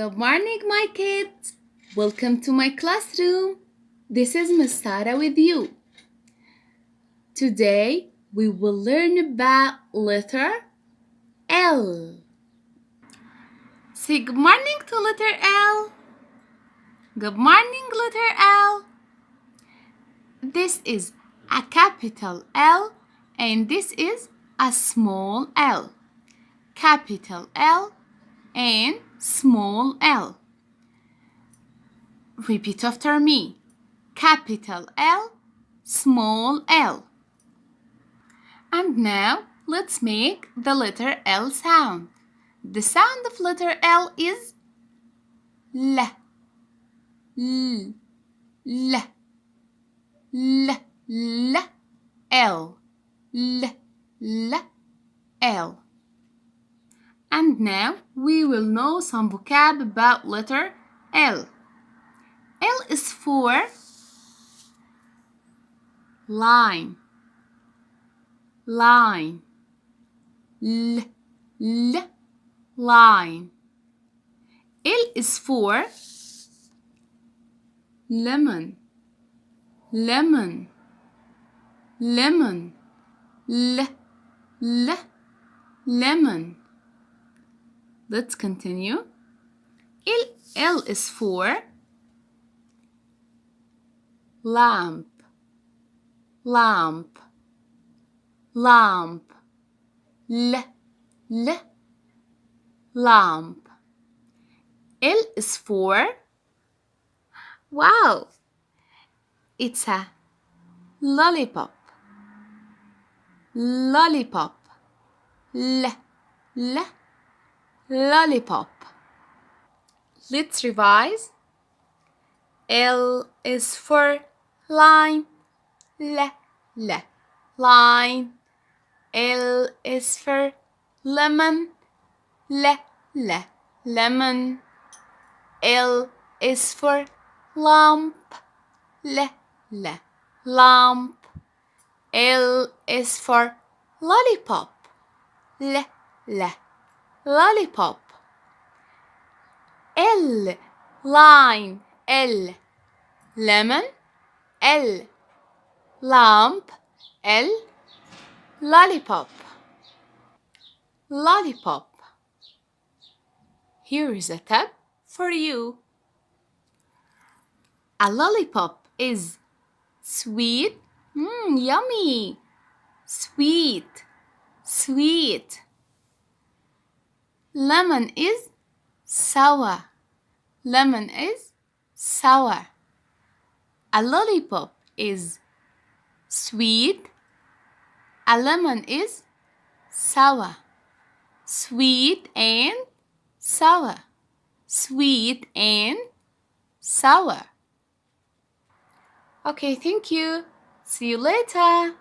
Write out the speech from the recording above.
Good morning, my kids. Welcome to my classroom. This is Miss Sarah with you. Today, we will learn about letter L. Say good morning to letter L. Good morning, letter L. This is a capital L and this is a small L. Capital L and small L. Repeat after me. Capital L, small L. And now let's make the letter L sound. The sound of letter L is L. L. L. L. L. L. L. L. L. And now we will know some vocab about letter L. L is for line. Line. L. L. Line. L is for lemon. Lemon. Lemon. L. L. Lemon. Let's continue. L is for lamp. Lamp. Lamp. L. L. Lamp. L is for wow! It's a lollipop. Lollipop. L. L. Lollipop. Let's revise. L is for line. L. L. Line. L is for lemon. L. L. Lemon. L is for lamp. L. L. Lamp. L is for lollipop. L. L. Lollipop. L. Line. L. Lemon. L. Lamp. L. Lollipop. Lollipop. Here is a tip for you. A lollipop is sweet. Yummy. Sweet. Sweet. Lemon is sour. Lemon is sour. A lollipop is sweet. A lemon is sour. Sweet and sour. Sweet and sour. Okay, thank you. See you later.